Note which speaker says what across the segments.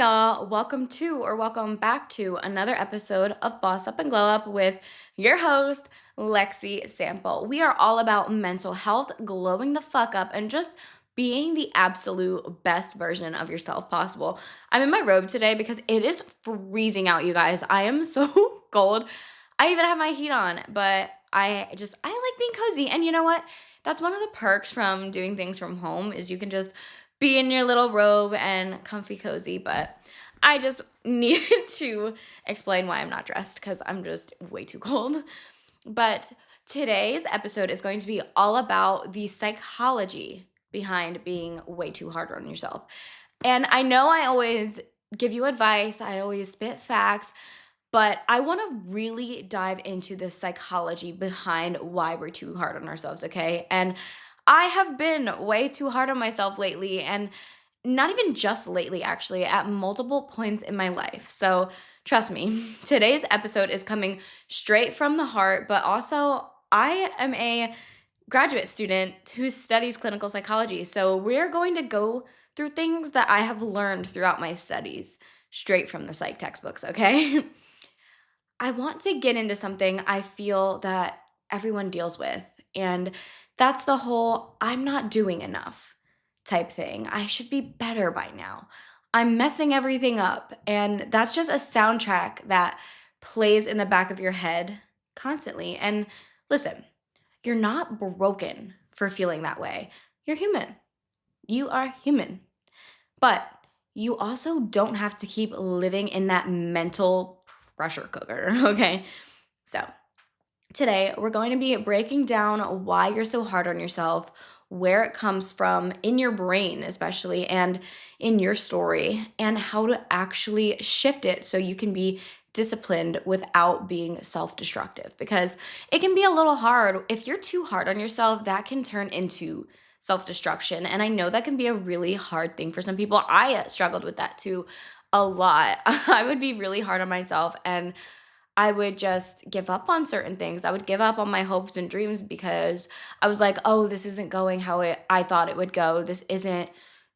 Speaker 1: y'all. Welcome to or welcome back to another episode of Boss Up and Glow Up with your host, Lexi Sample. We are all about mental health, glowing the fuck up, and just being the absolute best version of yourself possible. I'm in my robe today because it is freezing out, you guys. I am so cold. I even have my heat on, but I like being cozy. And you know what? That's one of the perks from doing things from home is you can just be in your little robe and comfy cozy, but I just needed to explain why I'm not dressed because I'm just way too cold. But today's episode is going to be all about the psychology behind being way too hard on yourself. And I know I always give you advice, I always spit facts, but I want to really dive into the psychology behind why we're too hard on ourselves, okay? And I have been way too hard on myself lately, and not even just lately, actually, at multiple points in my life. So trust me, today's episode is coming straight from the heart, but also I am a graduate student who studies clinical psychology. So we're going to go through things that I have learned throughout my studies straight from the psych textbooks, okay? I want to get into something I feel that everyone deals with, and that's the whole "I'm not doing enough" type thing. I should be better by now. I'm messing everything up, and that's just a soundtrack that plays in the back of your head constantly. And listen, you're not broken for feeling that way. You're human. You are human. But you also don't have to keep living in that mental pressure cooker, okay? So, today we're going to be breaking down why you're so hard on yourself, where it comes from in your brain, especially, and in your story, and how to actually shift it so you can be disciplined without being self destructive. Because it can be a little hard. If you're too hard on yourself, that can turn into self destruction. And I know that can be a really hard thing for some people. I struggled with that too a lot. I would be really hard on myself and I would just give up on certain things. I would give up on my hopes and dreams because I was like, "Oh, this isn't going how I thought it would go. This isn't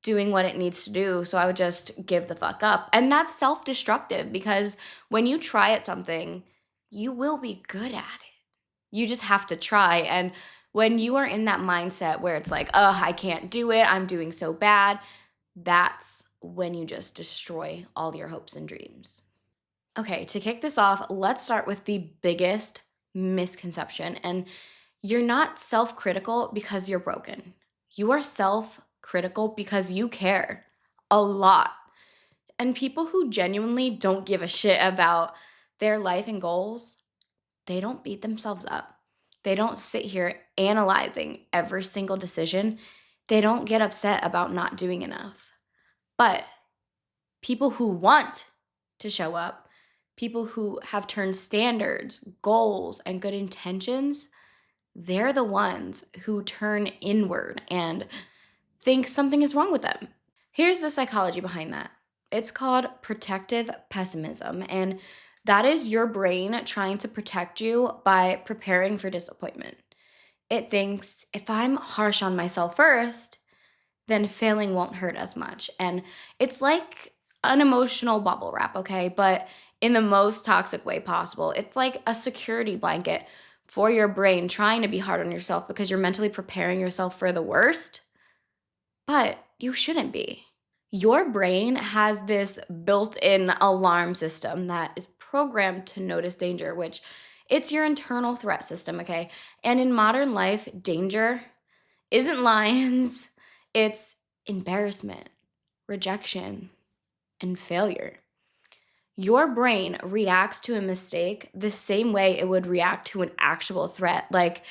Speaker 1: doing what it needs to do." So I would just give the fuck up. And that's self-destructive because when you try at something, you will be good at it. You just have to try. And when you are in that mindset where it's like, "Oh, I can't do it. I'm doing so bad." That's when you just destroy all your hopes and dreams. Okay, to kick this off, let's start with the biggest misconception. And you're not self critical because you're broken. You are self critical because you care a lot. And people who genuinely don't give a shit about their life and goals, they don't beat themselves up. They don't sit here analyzing every single decision. They don't get upset about not doing enough. But people who want to show up, people who have turned standards, goals, and good intentions, they're the ones who turn inward and think something is wrong with them. Here's the psychology behind that. It's called protective pessimism, and that is your brain trying to protect you by preparing for disappointment. It thinks if I'm harsh on myself first, then failing won't hurt as much. And it's like an emotional bubble wrap, okay? But in the most toxic way possible. It's like a security blanket for your brain trying to be hard on yourself because you're mentally preparing yourself for the worst, but you shouldn't be. Your brain has this built in alarm system that is programmed to notice danger, which it's your internal threat system, okay? And in modern life, danger isn't lions, it's embarrassment, rejection, and failure. Your brain reacts to a mistake the same way it would react to an actual threat. Like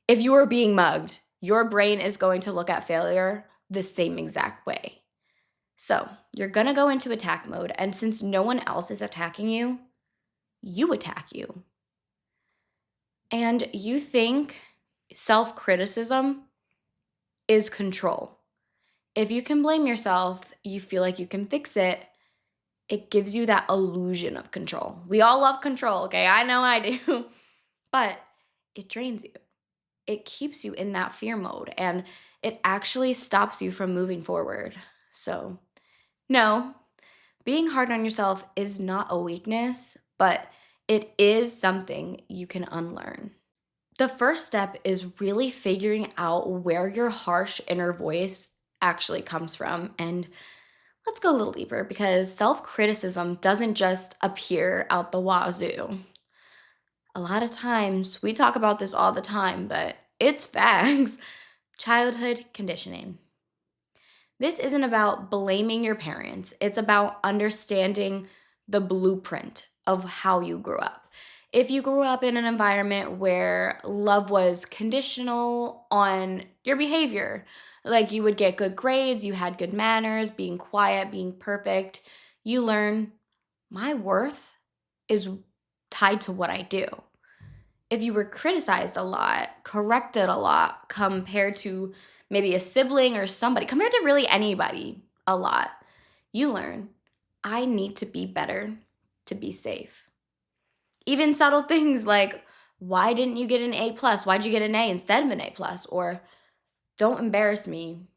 Speaker 1: if you were being mugged, your brain is going to look at failure the same exact way. So you're going to go into attack mode. And since no one else is attacking you, you attack you. And you think self criticism is control. If you can blame yourself, you feel like you can fix it. It gives you that illusion of control. We all love control, okay? I know I do. But it drains you. It keeps you in that fear mode and it actually stops you from moving forward. So, no, Being hard on yourself is not a weakness, but it is something you can unlearn. The first step is really figuring out where your harsh inner voice actually comes from. And let's go a little deeper because self criticism doesn't just appear out the wazoo. A lot of times, we talk about this all the time, but it's facts. Childhood conditioning. This isn't about blaming your parents, it's about understanding the blueprint of how you grew up. If you grew up in an environment where love was conditional on your behavior, like you would get good grades, you had good manners, being quiet, being perfect, you learn my worth is tied to what I do. If you were criticized a lot, corrected a lot compared to maybe a sibling or somebody, compared to really anybody a lot, you learn I need to be better to be safe. Even subtle things like, why didn't you get an A plus? Why'd you get an A instead of an A plus? Or don't embarrass me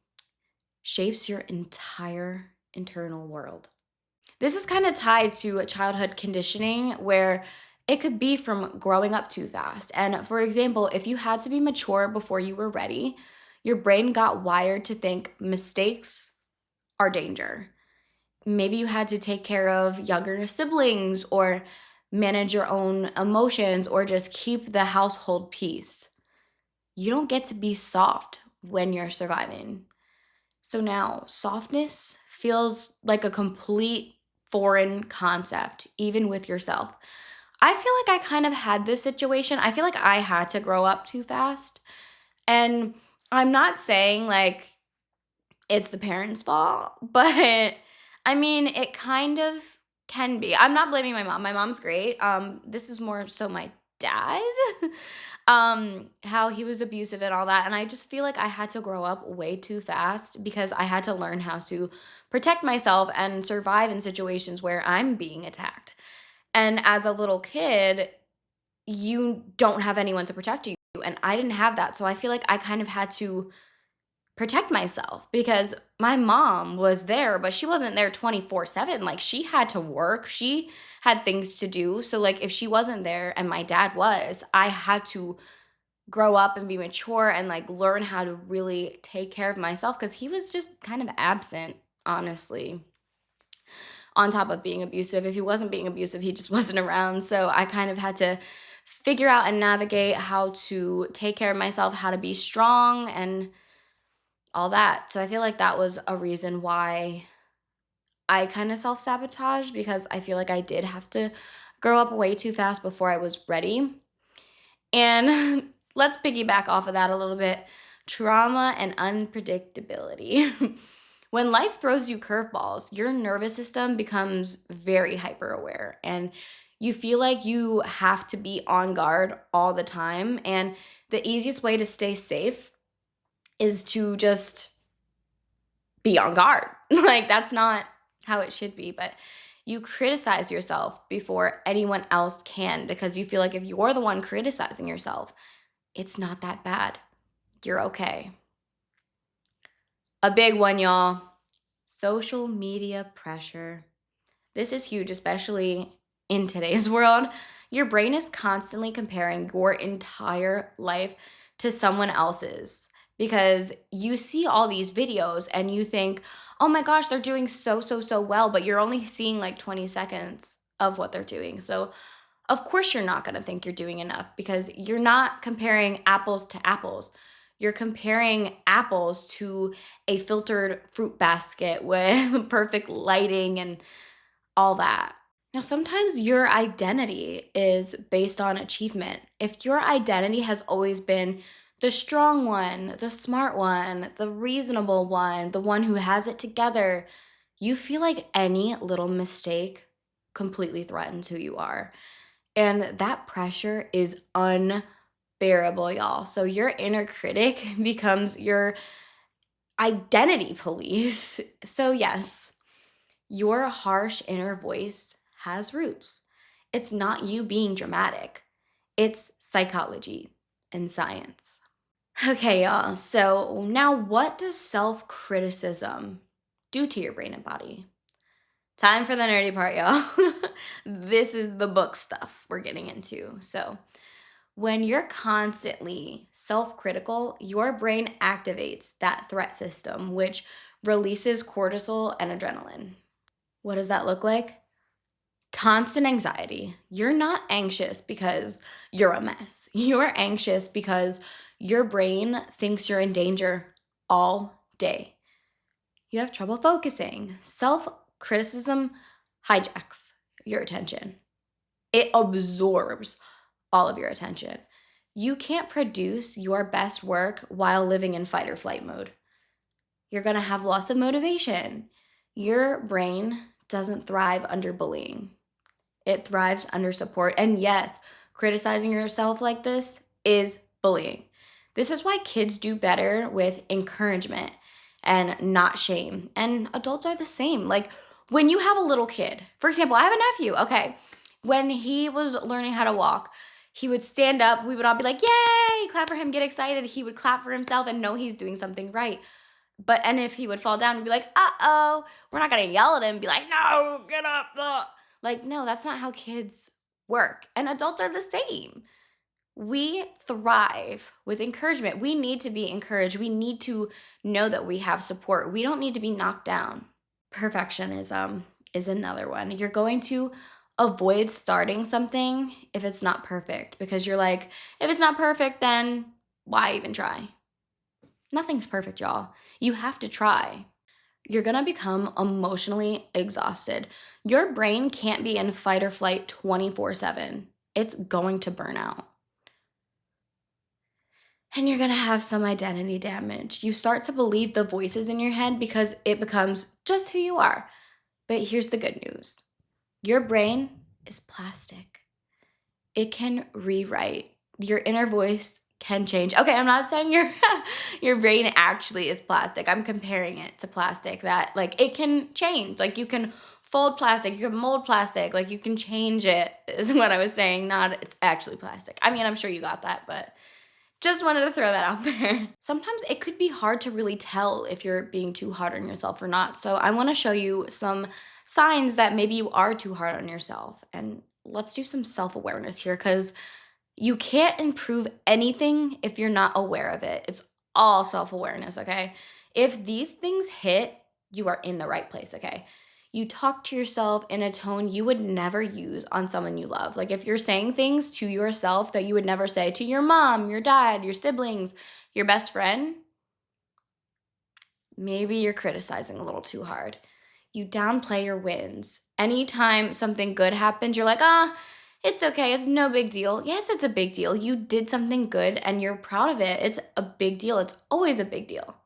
Speaker 1: shapes your entire internal world. This is kind of tied to a childhood conditioning where it could be from growing up too fast. And for example, if you had to be mature before you were ready, your brain got wired to think mistakes are danger. Maybe you had to take care of younger siblings or manage your own emotions or just keep the household peace. You don't get to be soft when you're surviving. So now, softness feels like a complete foreign concept, even with yourself. I feel like I kind of had this situation. I feel like I had to grow up too fast. And I'm not saying like it's the parents' fault, but I mean, it kind of can be. I'm not blaming my mom. My mom's great. This is more so my dad. How he was abusive and all that. And I just feel like I had to grow up way too fast because I had to learn how to protect myself and survive in situations where I'm being attacked. And as a little kid, you don't have anyone to protect you. And I didn't have that. So I feel like I kind of had to protect myself because my mom was there, but she wasn't there 24/7. Like she had to work, she had things to do. So, like, if she wasn't there and my dad was, I had to grow up and be mature and like learn how to really take care of myself because he was just kind of absent, honestly, on top of being abusive. If he wasn't being abusive, he just wasn't around. So I kind of had to figure out and navigate how to take care of myself, how to be strong and all that. So I feel like that was a reason why I kind of self sabotage because I feel like I did have to grow up way too fast before I was ready. And let's piggyback off of that a little bit. Trauma and unpredictability. When life throws you curveballs, your nervous system becomes very hyper aware and you feel like you have to be on guard all the time. And the easiest way to stay safe is to just be on guard. Like, that's not how it should be. But you criticize yourself before anyone else can because you feel like if you're the one criticizing yourself, it's not that bad. You're okay. A big one, y'all, social media pressure. This is huge, especially in today's world. Your brain is constantly comparing your entire life to someone else's because you see all these videos and you think, oh my gosh, they're doing so, so, so well, but you're only seeing like 20 seconds of what they're doing. So, of course, you're not going to think you're doing enough because you're not comparing apples to apples. You're comparing apples to a filtered fruit basket with perfect lighting and all that. Now, sometimes your identity is based on achievement. If your identity has always been the strong one, the smart one, the reasonable one, the one who has it together, you feel like any little mistake completely threatens who you are. And that pressure is unbearable, y'all. So your inner critic becomes your identity police. So, yes, your harsh inner voice has roots. It's not you being dramatic, it's psychology and science. Okay, y'all. So, now what does self criticism do to your brain and body? Time for the nerdy part, y'all. This is the book stuff we're getting into. So, when you're constantly self critical, your brain activates that threat system, which releases cortisol and adrenaline. What does that look like? Constant anxiety. You're not anxious because you're a mess. You're anxious because your brain thinks you're in danger all day. You have trouble focusing. Self criticism hijacks your attention, it absorbs all of your attention. You can't produce your best work while living in fight or flight mode. You're gonna have loss of motivation. Your brain doesn't thrive under bullying, it thrives under support. And yes, criticizing yourself like this is bullying. This is why kids do better with encouragement and not shame. And adults are the same. Like when you have a little kid, for example, I have a nephew, okay? When he was learning how to walk, he would stand up, we would all be like, yay, clap for him, get excited. He would clap for himself and know he's doing something right. And if he would fall down, we'd be like, uh-oh, we're not gonna yell at him and be like, no, get up. Like, no, that's not how kids work. And adults are the same. We thrive with encouragement. We need to be encouraged. We need to know that we have support. We don't need to be knocked down. Perfectionism is another one. You're going to avoid starting something if it's not perfect because you're like, if it's not perfect, then why even try? Nothing's perfect, y'all. You have to try. You're gonna become emotionally exhausted. Your brain can't be in fight or flight 24/7. It's going to burn out. And you're gonna have some identity damage. You start to believe the voices in your head because it becomes just who you are. But here's the good news, your brain is plastic, it can rewrite. Your inner voice can change. Okay, I'm not saying your your brain actually is plastic. I'm comparing it to plastic that like it can change. Like you can fold plastic, you can mold plastic, like you can change it is what I was saying, not it's actually plastic. I mean, I'm sure you got that, but just wanted to throw that out there. Sometimes it could be hard to really tell if you're being too hard on yourself or not. So I want to show you some signs that maybe you are too hard on yourself. And let's do some self-awareness here cuz you can't improve anything if you're not aware of it. It's all self awareness, okay? If these things hit, you are in the right place, okay? You talk to yourself in a tone you would never use on someone you love. Like if you're saying things to yourself that you would never say to your mom, your dad, your siblings, your best friend, maybe you're criticizing a little too hard. You downplay your wins. Anytime something good happens, you're like, it's okay. It's no big deal. Yes, it's a big deal. You did something good and you're proud of it. It's a big deal. It's always a big deal.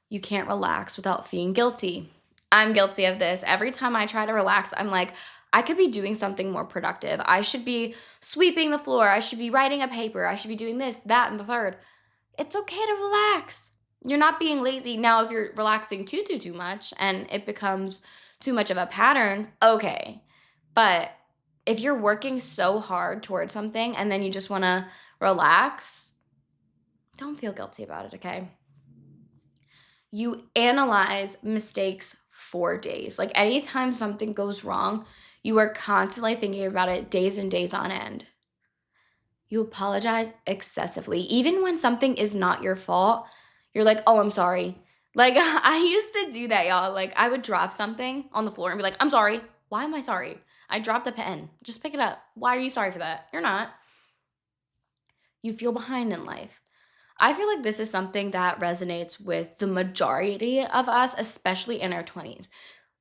Speaker 1: You can't relax without feeling guilty. I'm guilty of this. Every time I try to relax, I'm like, I could be doing something more productive. I should be sweeping the floor. I should be writing a paper. I should be doing this, that, and the third. It's okay to relax. You're not being lazy. Now, if you're relaxing too much and it becomes too much of a pattern, okay. But if you're working so hard towards something and then you just want to relax, don't feel guilty about it, okay? You analyze mistakes for days. Like anytime something goes wrong, you are constantly thinking about it days and days on end. You apologize excessively. Even when something is not your fault, you're like, oh, I'm sorry. Like, I used to do that, y'all. Like, I would drop something on the floor and be like, I'm sorry. Why am I sorry? I dropped a pen. Just pick it up. Why are you sorry for that? You're not. You feel behind in life. I feel like this is something that resonates with the majority of us, especially in our 20s.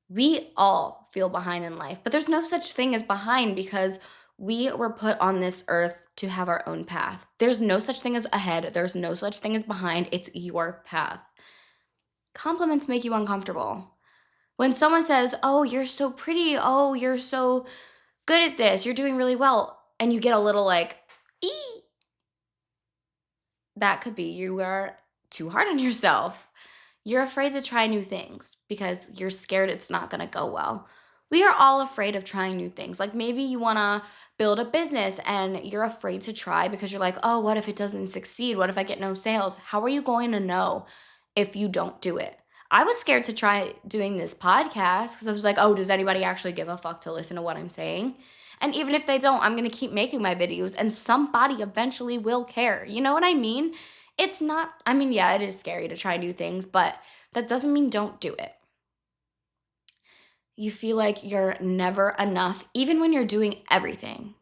Speaker 1: We all feel behind in life, but there's no such thing as behind because we were put on this earth to have our own path. There's no such thing as ahead, there's no such thing as behind. It's your path. Compliments make you uncomfortable. When someone says, oh, you're so pretty, oh, you're so good at this, you're doing really well, and you get a little like, ee, that could be you are too hard on yourself. You're afraid to try new things because you're scared it's not going to go well. We are all afraid of trying new things. Like maybe you want to build a business and you're afraid to try because you're like, oh, what if it doesn't succeed? What if I get no sales? How are you going to know if you don't do it? I was scared to try doing this podcast because I was like, oh, does anybody actually give a fuck to listen to what I'm saying? And even if they don't, I'm going to keep making my videos and somebody eventually will care. You know what I mean? It's not, I mean, yeah, it is scary to try new things, but that doesn't mean don't do it. You feel like you're never enough, even when you're doing everything.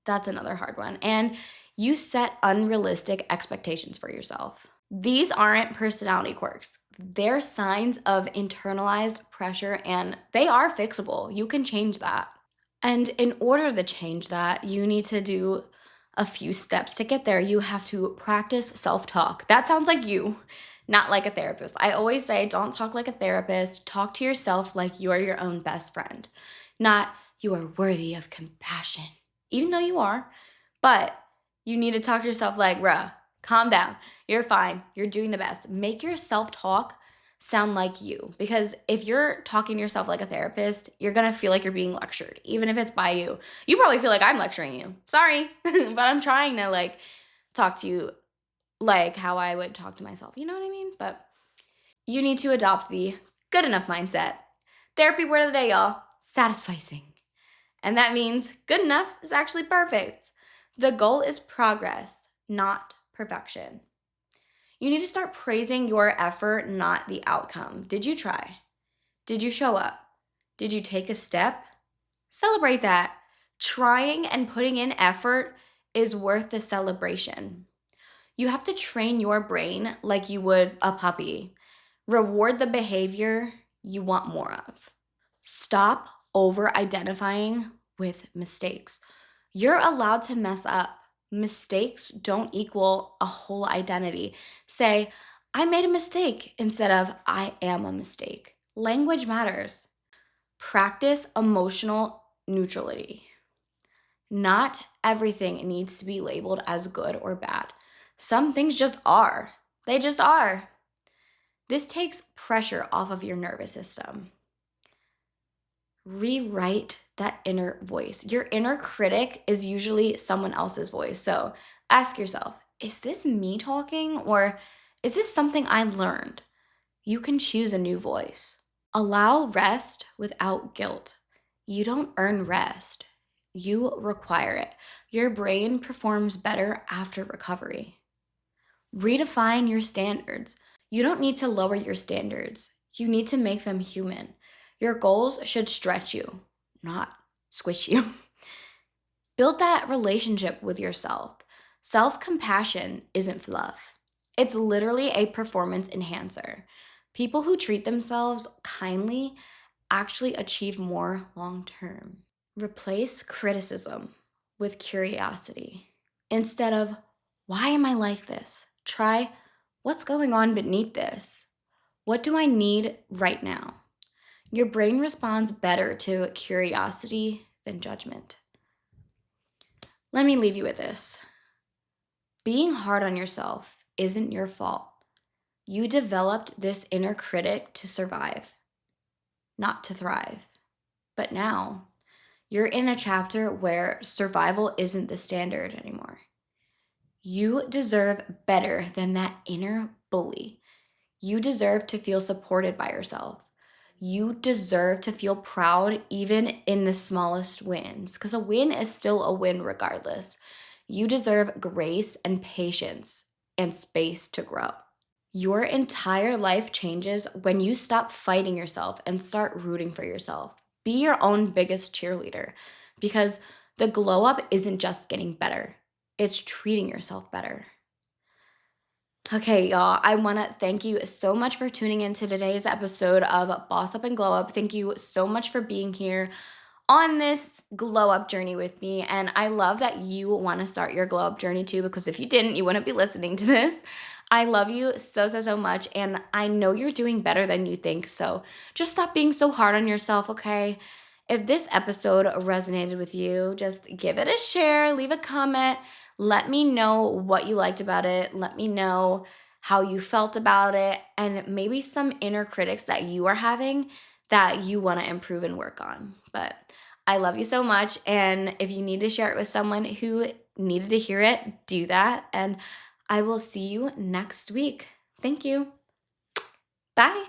Speaker 1: That's another hard one. And you set unrealistic expectations for yourself. These aren't personality quirks. They're signs of internalized pressure and they are fixable. You can change that. And in order to change that, you need to do a few steps to get there. You have to practice self talk. That sounds like you, not like a therapist. I always say, don't talk like a therapist. Talk to yourself like you are your own best friend, not you are worthy of compassion, even though you are. But you need to talk to yourself like, bruh, calm down. You're fine. You're doing the best. Make your self talk sound like you. Because if you're talking to yourself like a therapist, you're going to feel like you're being lectured, even if it's by you. You probably feel like I'm lecturing you. Sorry. But I'm trying to like talk to you like how I would talk to myself. You know what I mean? But you need to adopt the good enough mindset. Therapy word of the day, y'all. Satisficing. And that means good enough is actually perfect. The goal is progress, not perfection. You need to start praising your effort, not the outcome. Did you try? Did you show up? Did you take a step? Celebrate that. Trying and putting in effort is worth the celebration. You have to train your brain like you would a puppy. Reward the behavior you want more of. Stop over identifying with mistakes. You're allowed to mess up. Mistakes don't equal a whole identity. Say, I made a mistake instead of I am a mistake. Language matters. Practice emotional neutrality. Not everything needs to be labeled as good or bad. Some things just are. They just are. This takes pressure off of your nervous system. Rewrite that inner voice. Your inner critic is usually someone else's voice. So ask yourself, is this me talking or is this something I learned? You can choose a new voice. Allow rest without guilt. You don't earn rest, you require it. Your brain performs better after recovery. Redefine your standards. You don't need to lower your standards, you need to make them human. Your goals should stretch you, not squish you. Build that relationship with yourself. Self compassion isn't fluff, it's literally a performance enhancer. People who treat themselves kindly actually achieve more long term. Replace criticism with curiosity. Instead of, why am I like this? Try, what's going on beneath this? What do I need right now? Your brain responds better to curiosity than judgment. Let me leave you with this. Being hard on yourself isn't your fault. You developed this inner critic to survive, not to thrive. But now, you're in a chapter where survival isn't the standard anymore. You deserve better than that inner bully. You deserve to feel supported by yourself. You deserve to feel proud even in the smallest wins, because a win is still a win regardless. You deserve grace and patience and space to grow. Your entire life changes when you stop fighting yourself and start rooting for yourself. Be your own biggest cheerleader because the glow up isn't just getting better, it's treating yourself better. Okay, y'all, I want to thank you so much for tuning into today's episode of Boss Up and Glow Up. Thank you so much for being here on this glow up journey with me. And I love that you want to start your glow up journey too, because if you didn't, you wouldn't be listening to this. I love you so, so, so much. And I know you're doing better than you think. So just stop being so hard on yourself, okay? If this episode resonated with you, just give it a share, leave a comment. Let me know what you liked about it. Let me know how you felt about it and maybe some inner critics that you are having that you want to improve and work on. But I love you so much. And if you need to share it with someone who needed to hear it, do that. And I will see you next week. Thank you. Bye.